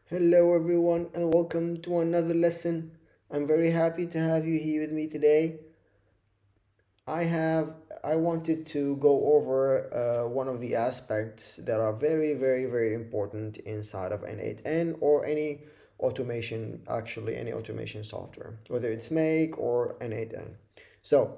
Hello, everyone, and welcome to another lesson. I'm very happy to have you here with me today. I have I wanted to go over one of the aspects that are very important inside of n8n or any automation, actually any automation software, whether it's Make or n8n. So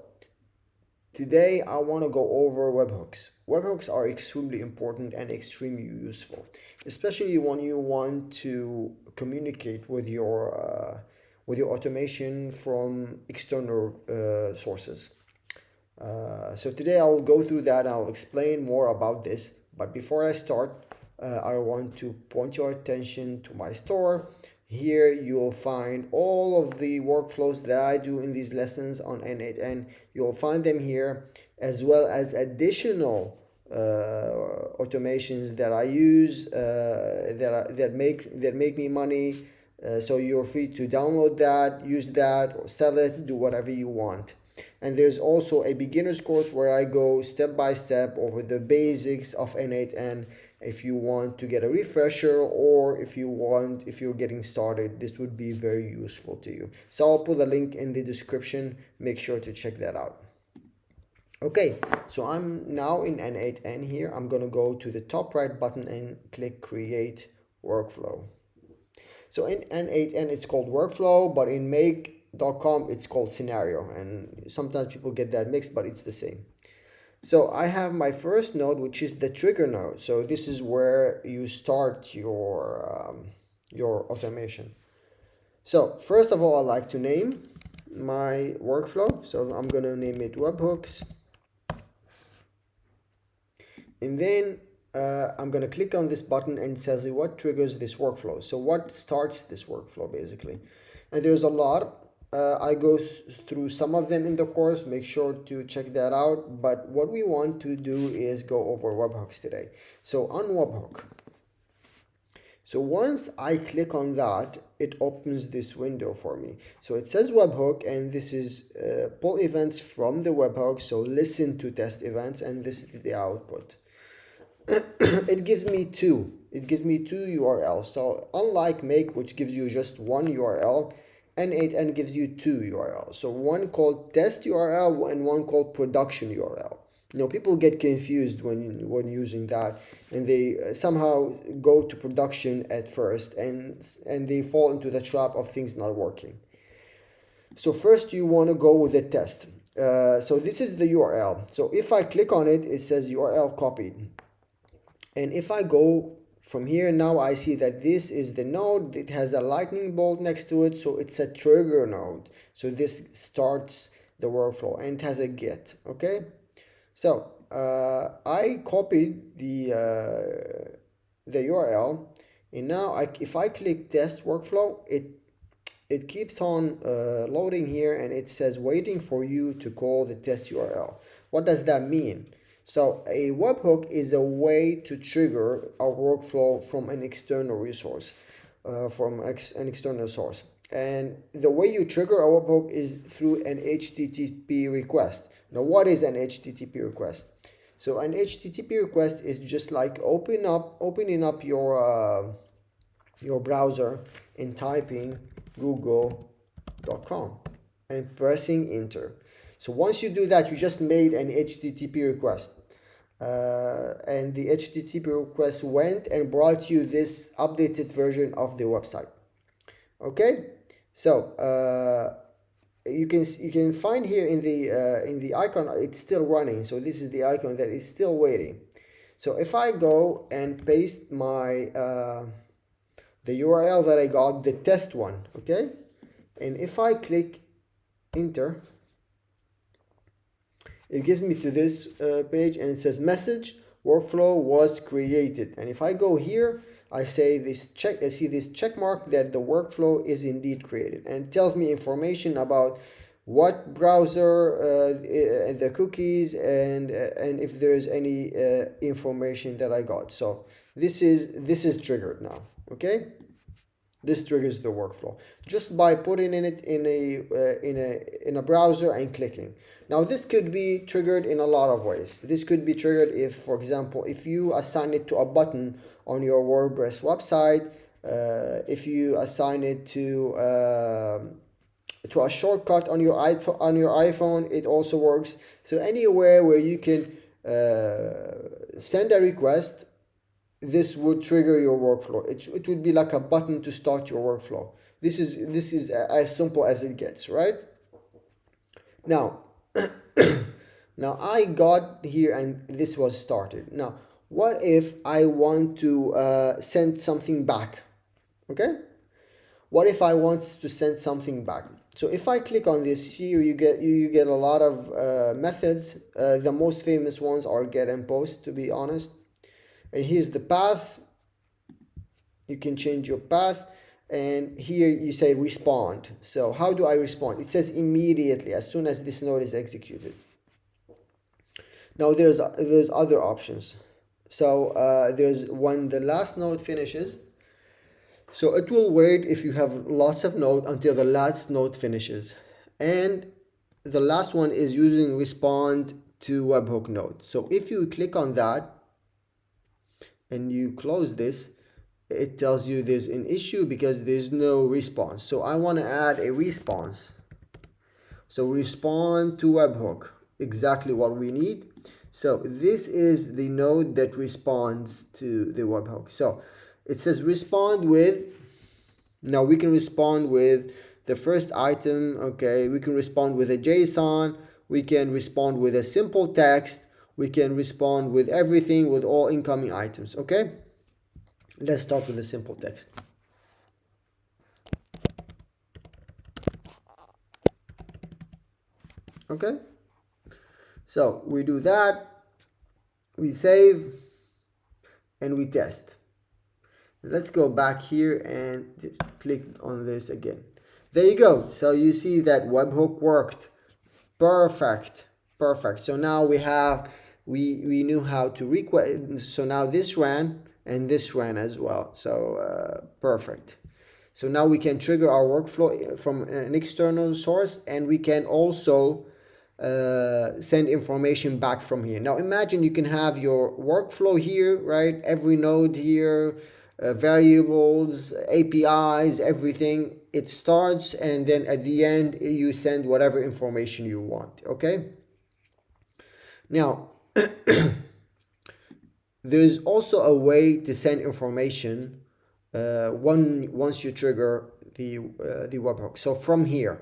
today I want to go over webhooks. Webhooks are extremely important and extremely useful, especially when you want to communicate with your automation from external sources. So today I will go through that and I'll explain more about this. But before I start, I want to point your attention to my store. Here you'll find all of the workflows that I do in these lessons on n8n. You'll find them here, as well as additional automations that I use that make me money. So you're free to download that, use that, or sell it, do whatever you want. And there's also a beginner's course where I go step by step over the basics of n8n. If you want to get a refresher, or if you're getting started, this would be very useful to you. So I'll put a link in the description. Make sure to check that out. Okay, so I'm now in n8n here. I'm gonna go to the top right button and click create workflow. So in n8n it's called workflow, but in make.com it's called scenario, and sometimes people get that mixed, but it's the same. So I have my first node, which is the trigger node. So this is where you start your automation. So first of all, I like to name my workflow. So I'm gonna name it webhooks, and then I'm gonna click on this button and it says what triggers this workflow. So what starts this workflow basically, and there's a lot. I go through some of them in the course. Make sure to check that out. But what we want to do is go over webhooks today. So on webhook, so once I click on that, it opens this window for me. So it says webhook, and this is pull events from the webhook. So listen to test events, and this is the output. It gives me two. It gives me two URLs. So unlike Make, which gives you just one URL, n8n gives you two URLs. So one called test URL and one called production URL. People get confused when using that, and they somehow go to production at first, and they fall into the trap of things not working. So first you want to go with the test. So this is the URL. So if I click on it, it says URL copied. And if I go from here, now I see that this is the node. It has a lightning bolt next to it, so it's a trigger node. So this starts the workflow, and it has a get. Okay, so I copied the URL, and now if I click test workflow, it keeps on loading here, and it says waiting for you to call the test URL. What does that mean? So a webhook is a way to trigger a workflow from an external resource, from an external source. And the way you trigger a webhook is through an HTTP request. Now, what is an HTTP request? So an HTTP request is just like opening up your browser and typing google.com and pressing enter. So once you do that, you just made an HTTP request. And the HTTP request went and brought you this updated version of the website. Okay, so you can find here in the icon, it's still running. So this is the icon that is still waiting. So if I go and paste my the URL that I got, the test one, okay, and if I click enter, it gives me to this page, and it says message workflow was created. And if I go here, I see this check mark that the workflow is indeed created, and it tells me information about what browser, the cookies, and if there is any information that I got. So this is triggered now. Okay, this triggers the workflow just by putting it in a browser and clicking. Now this could be triggered in a lot of ways. This could be triggered if, for example, if you assign it to a button on your WordPress website, if you assign it to a shortcut on your iPhone, it also works. So anywhere where you can send a request, this would trigger your workflow. It would be like a button to start your workflow. This is as simple as it gets, right? Now, now I got here and this was started. Now, what if I want to send something back? Okay? What if I want to send something back? So if I click on this here, you get a lot of methods. The most famous ones are get and post, to be honest. And here's the path. You can change your path. And here you say respond. So how do I respond? It says immediately, as soon as this node is executed. Now there's other options. So there's when the last node finishes. So it will wait if you have lots of nodes until the last node finishes. And the last one is using respond to webhook node. So if you click on that and you close this, it tells you there's an issue because there's no response. So I want to add a response. So respond to webhook, exactly what we need. So this is the node that responds to the webhook. So it says respond with. Now we can respond with the first item. Okay, we can respond with a JSON. We can respond with a simple text. We can respond with everything, with all incoming items. Okay, let's start with a simple text. Okay, so we do that, we save, and we test. Let's go back here and click on this again. There you go. So you see that webhook worked. Perfect. Perfect. So now we knew how to request. So now this ran and this ran as well. So perfect. So now we can trigger our workflow from an external source, and we can also send information back from here. Now imagine you can have your workflow here, right? Every node here, variables, APIs, everything. It starts, and then at the end you send whatever information you want. Okay, now there's also a way to send information once you trigger the webhook. So from here,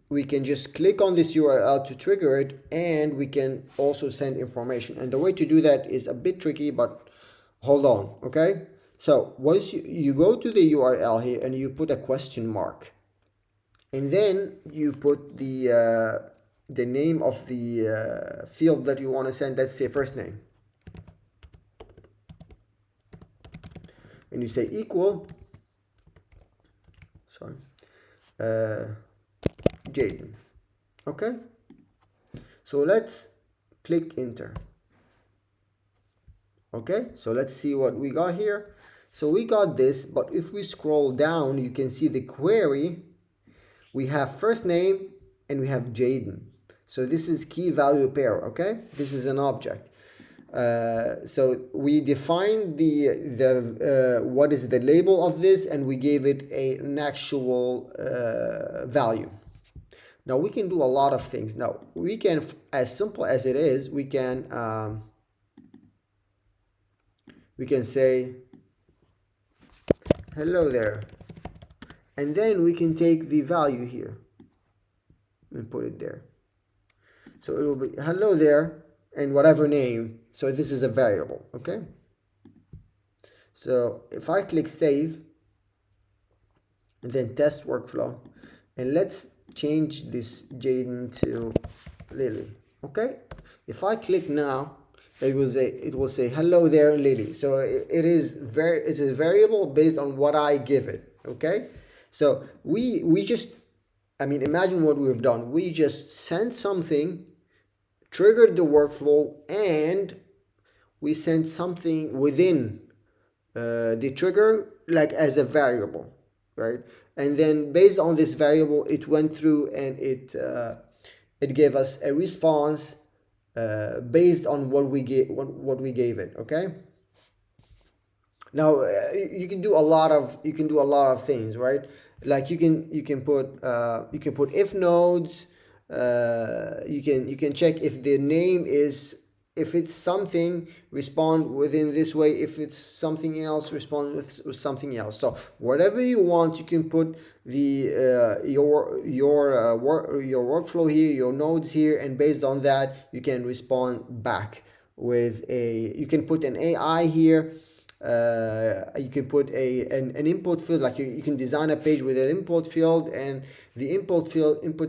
we can just click on this URL to trigger it, and we can also send information. And the way to do that is a bit tricky, but hold on. Okay, so once you go to the URL here and you put a question mark, and then you put the name of the field that you want to send. Let's say first name, and you say equal, sorry, Jaden. Okay, so let's click enter. Okay, so let's see what we got here. So we got this, but if we scroll down, you can see the query. We have first name and we have Jaden. So this is key value pair. Okay, this is an object. So we defined the what is the label of this, and we gave it an actual value. Now we can do a lot of things. Now we can, as simple as it is, we can say hello there, and then we can take the value here and put it there. So it will be hello there and whatever name. So this is a variable. Okay, so if I click save and then test workflow, and let's change this Jaden to Lily. Okay, if I click now, it will say hello there Lily. So it's a variable based on what I give it. Okay, so we just, I mean, imagine what we've done. We just sent something, triggered the workflow, and we sent something within the trigger, like as a variable, right? And then based on this variable, it went through and it gave us a response based on what we gave it. Okay, Now you can do a lot of things, right? Like you can put if nodes. You can check if the name is, if it's something, respond within this way. If it's something else, respond with something else. So whatever you want, you can put the your workflow here, your nodes here, and based on that you can respond back with you can put an AI here. You can put an input field, like you can design a page with an input field, and the input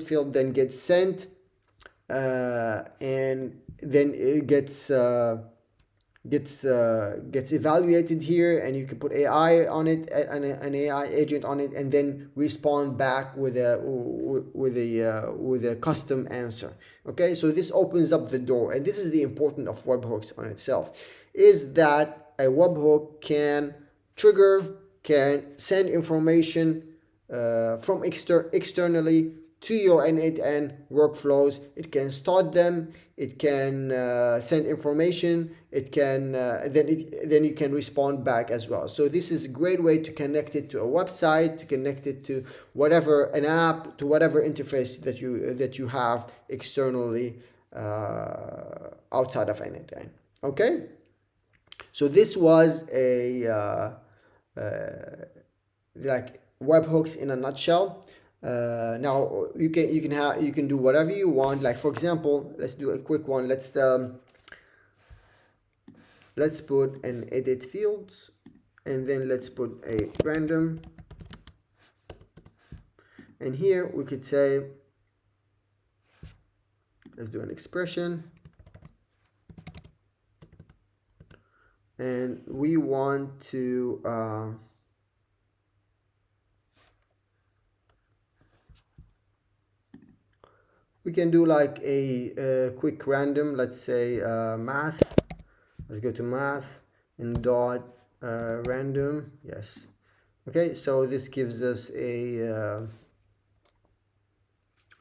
field then gets sent, and then it gets evaluated here, and you can put AI on it, an AI agent on it, and then respond back with a custom answer. Okay, so this opens up the door, and this is the importance of webhooks on itself, is that a webhook can send information from externally to your n8n workflows. It can start them, it can send information, it can then you can respond back as well. So this is a great way to connect it to a website, to connect it to whatever, an app, to whatever interface that you have externally outside of n8n. Okay, so this was like webhooks in a nutshell. Now you can do whatever you want. Like for example, let's do a quick one. Let's put an edit fields, and then let's put a random, and here we could say, let's do an expression, and we want to we can do like a quick random. Let's say math. Let's go to math and dot random. Yes. Okay, so this gives us a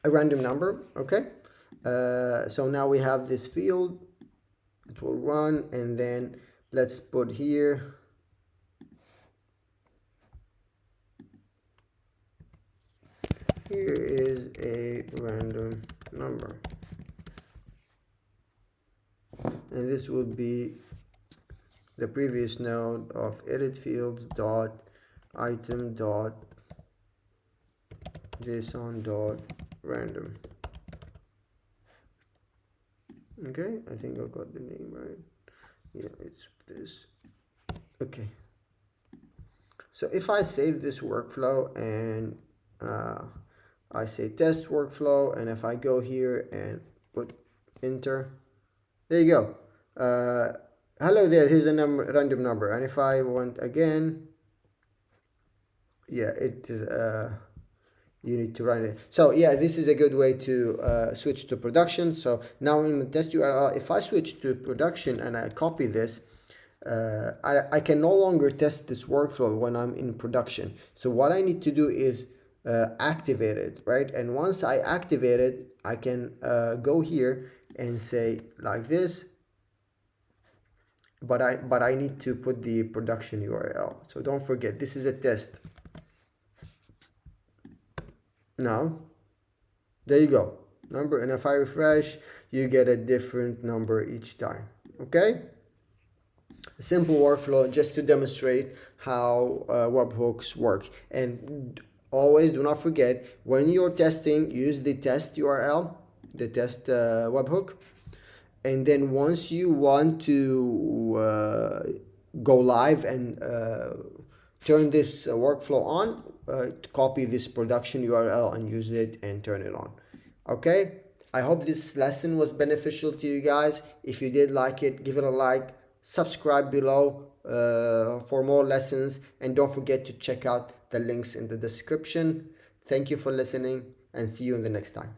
random number. Okay, so now we have this field. It will run, and then let's put here is a random number, and this would be the previous node of edit fields dot item dot json dot random. Okay, I think I got the name right. Yeah, it's this. Okay, so if I save this workflow and I say test workflow, and if I go here and put enter, there you go. Hello there, here's a random number, and if I want again, yeah, it is you need to run it. So yeah, this is a good way to switch to production. So now in the test URL, if I switch to production and I copy this, I can no longer test this workflow when I'm in production. So what I need to do is activate it, right? And once I activate it, I can go here and say like this, but I need to put the production URL. So don't forget, this is a test. Now there you go, number, and if I refresh, you get a different number each time. Okay, a simple workflow just to demonstrate how webhooks work. And always do not forget, when you're testing, use the test URL, the test webhook, and then once you want to go live and turn this workflow on, copy this production URL and use it and turn it on. Okay, I hope this lesson was beneficial to you guys. If you did like it, give it a like, subscribe below for more lessons, and don't forget to check out the links in the description. Thank you for listening, and see you in the next time.